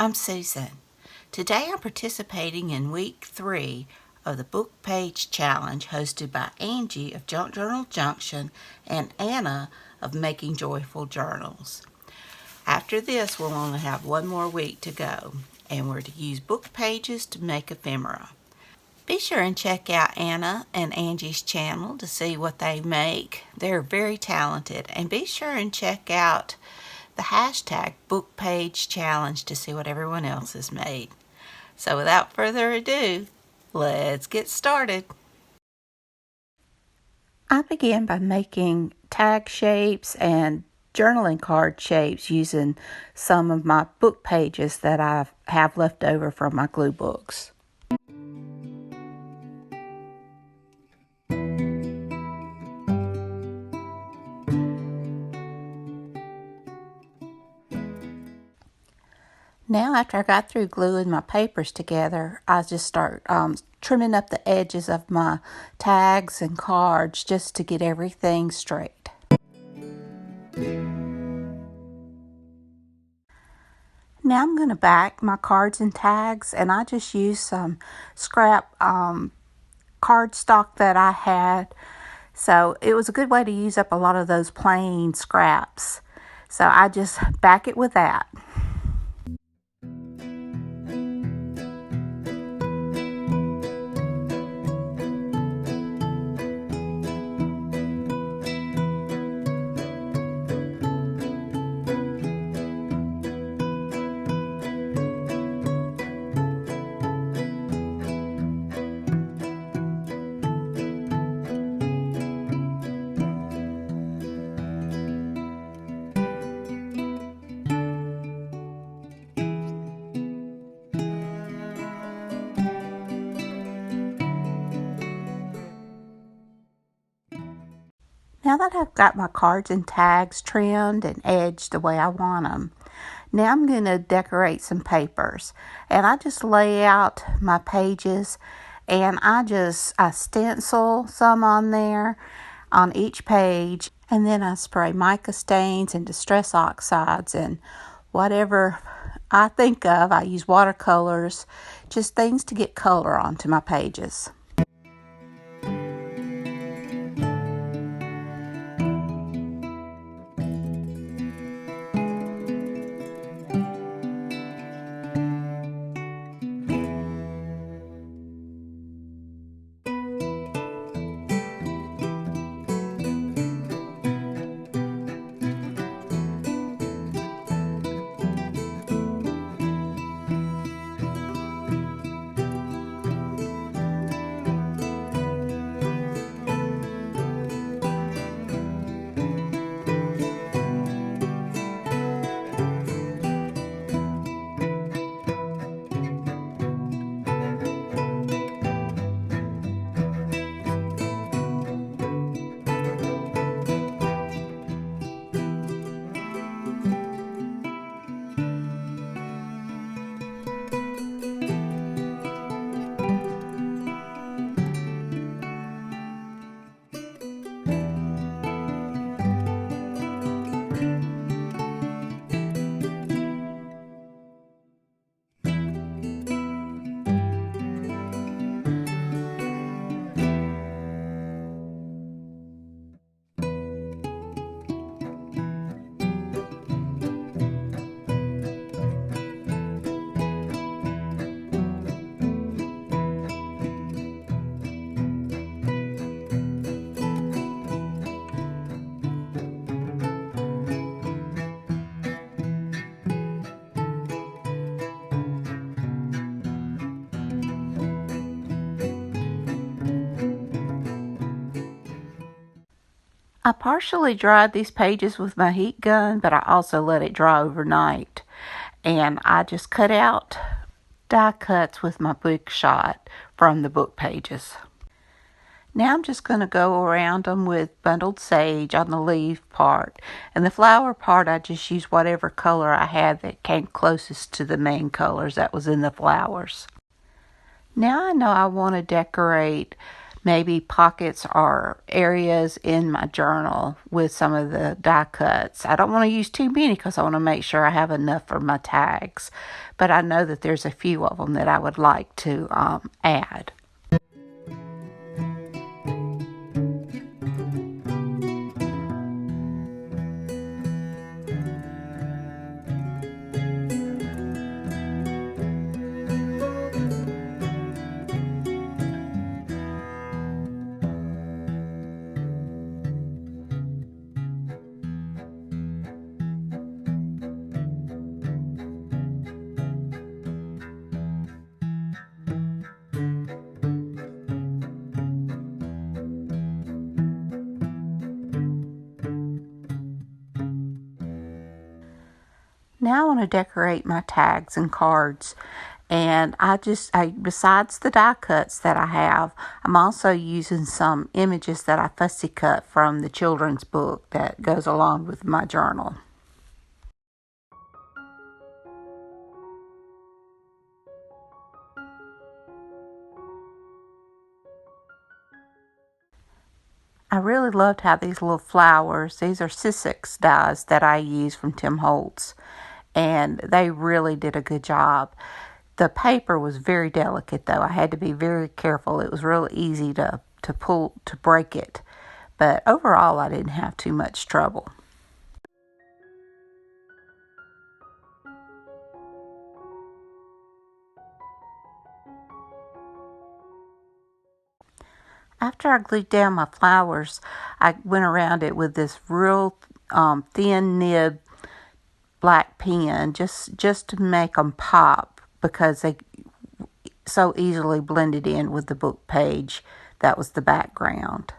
I'm Susan. Today I'm participating in week 3 of the Book Page Challenge hosted by Angie of Junk Journal Junction and Anna of Making Joyful Journals. After this, we'll only have one more week to go, and we're to use book pages to make ephemera. Be sure and check out Anna and Angie's channel to see what they make. They're very talented. And be sure and check out the hashtag Book Page Challenge to see what everyone else has made. So without further ado, let's get started. I began by making tag shapes and journaling card shapes using some of my book pages that I have left over from my glue books. Now, after I got through gluing my papers together, I just start trimming up the edges of my tags and cards just to get everything straight. Now I'm going to back my cards and tags, and I just use some scrap cardstock that I had. So it was a good way to use up a lot of those plain scraps. So I just back it with that. Now that I've got my cards and tags trimmed and edged the way I want them, now I'm going to decorate some papers. And I just lay out my pages, and I stencil some on there on each page, and then I spray mica stains and distress oxides and whatever I think of. I use watercolors, just things to get color onto my pages. I partially dried these pages with my heat gun, but I also let it dry overnight. And I just cut out die cuts with my Book Shot from the book pages. Now I'm just going to go around them with bundled sage on the leaf part. And the flower part, I just used whatever color I had that came closest to the main colors that was in the flowers. Now I know I want to decorate maybe pockets or areas in my journal with some of the die cuts. I don't want to use too many because I want to make sure I have enough for my tags, but I know that there's a few of them that I would like to add. Now I want to decorate my tags and cards, and besides the die cuts that I have, I'm also using some images that I fussy cut from the children's book that goes along with my journal. I really loved how these little flowers, these are Sizzix dies that I use from Tim Holtz, and they really did a good job. The paper was very delicate though. I had to be very careful. It was real easy to break it. But overall, I didn't have too much trouble. After I glued down my flowers, I went around it with this real thin nib black pen just to make them pop because they so easily blended in with the book page that was the background.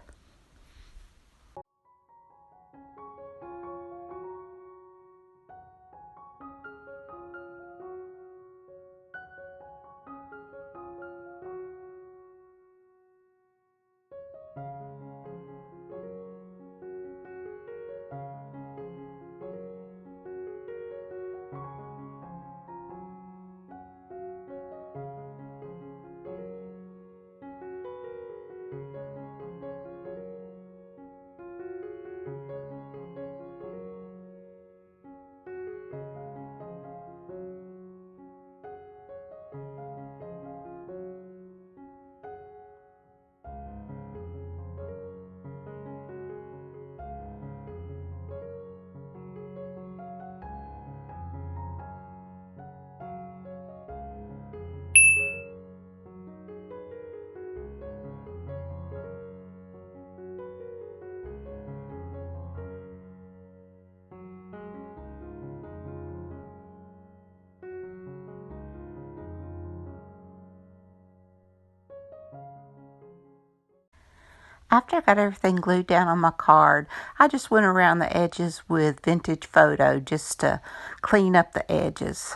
After I got everything glued down on my card, I just went around the edges with vintage photo just to clean up the edges.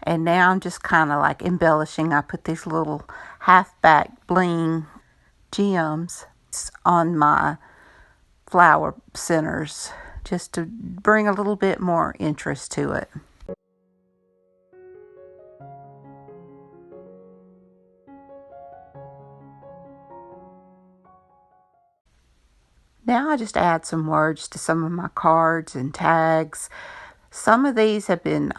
And now I'm just kind of like embellishing. I put these little half-back bling gems on my flower centers just to bring a little bit more interest to it. Now I just add some words to some of my cards and tags. Some of these have been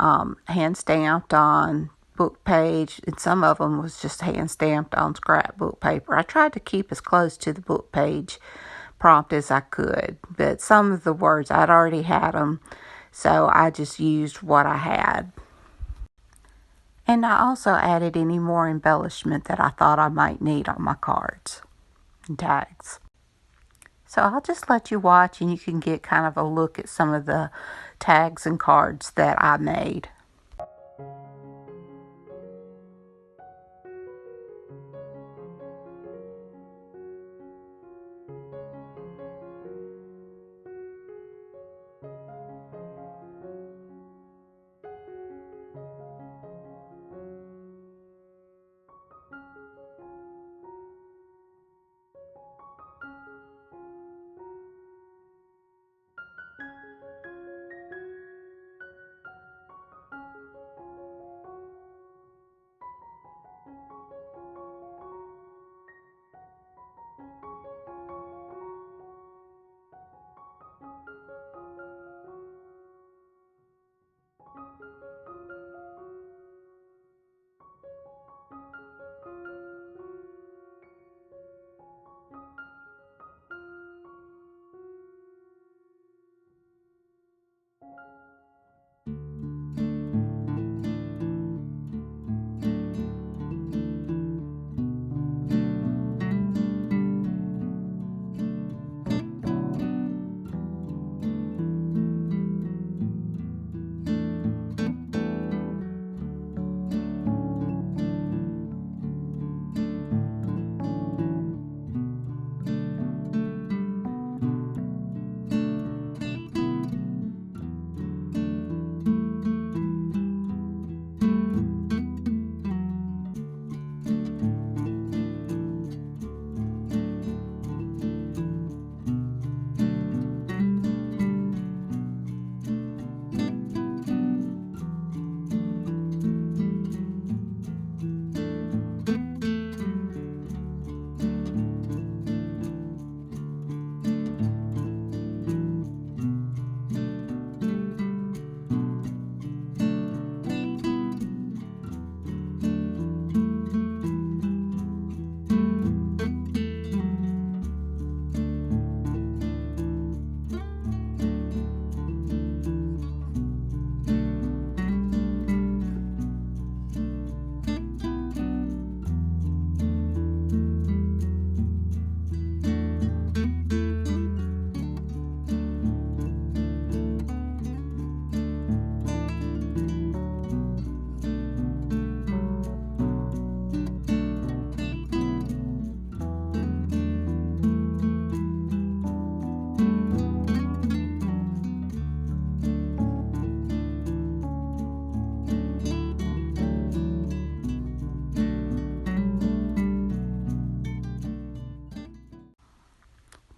hand stamped on book page, and some of them was just hand stamped on scrapbook paper. I tried to keep as close to the book page prompt as I could, but some of the words I'd already had them, so I just used what I had. And I also added any more embellishment that I thought I might need on my cards and tags. So I'll just let you watch and you can get kind of a look at some of the tags and cards that I made.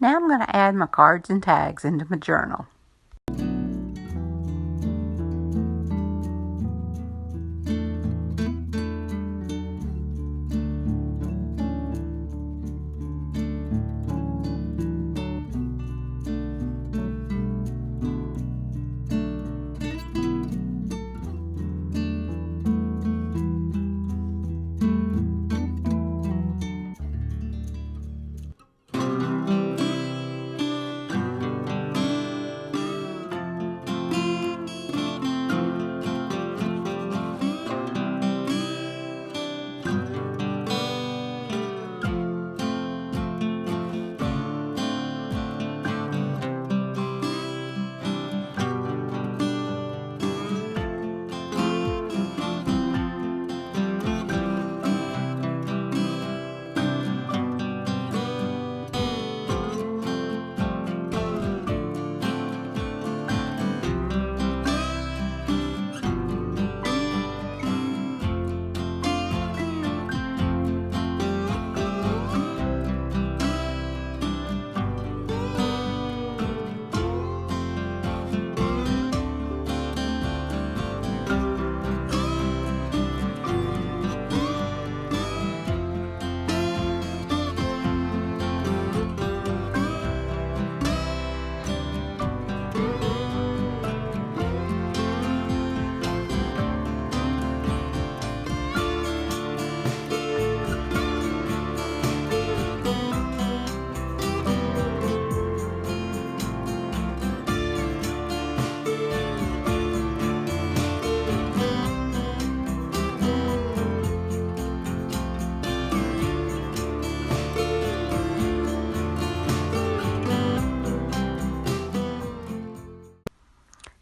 Now I'm going to add my cards and tags into my journal.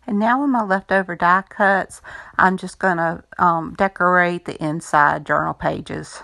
And now with my leftover die cuts, I'm just going to decorate the inside journal pages.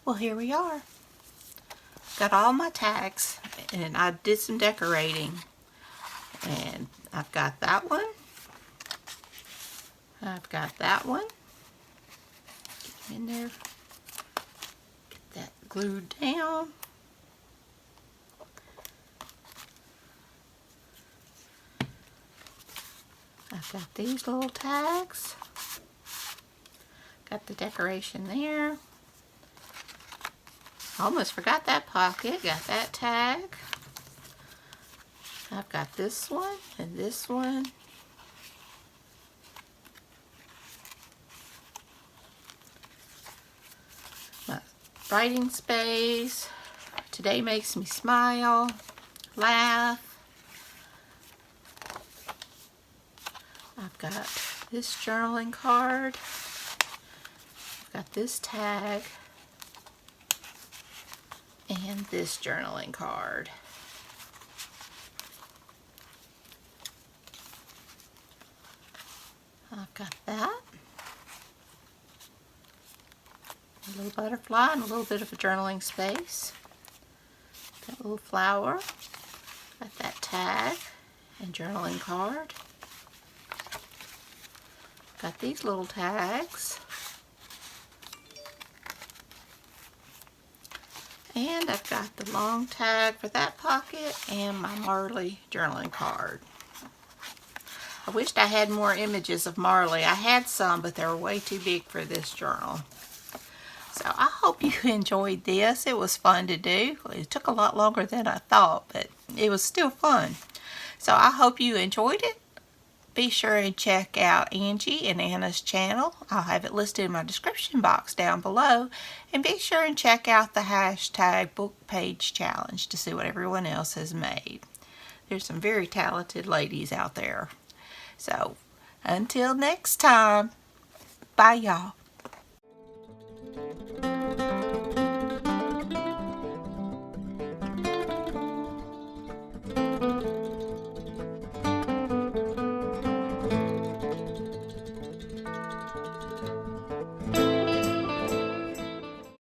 Well, here we are. Got all my tags, and I did some decorating. And I've got that one. I've got that one. Get in there. Get that glued down. I've got these little tags. Got the decoration there. Almost forgot that pocket. Got that tag. I've got this one and this one. My writing space. Today makes me smile, laugh. I've got this journaling card. I've got this tag. And this journaling card. I've got that. A little butterfly and a little bit of a journaling space. That little flower. Got that tag and journaling card. Got these little tags. And I've got the long tag for that pocket and my Marley journaling card. I wished I had more images of Marley. I had some, but they were way too big for this journal. So I hope you enjoyed this. It was fun to do. It took a lot longer than I thought, but it was still fun. So I hope you enjoyed it. Be sure and check out Angie and Anna's channel. I'll have it listed in my description box down below. And be sure and check out the hashtag BookPageChallenge to see what everyone else has made. There's some very talented ladies out there. So, until next time, bye y'all.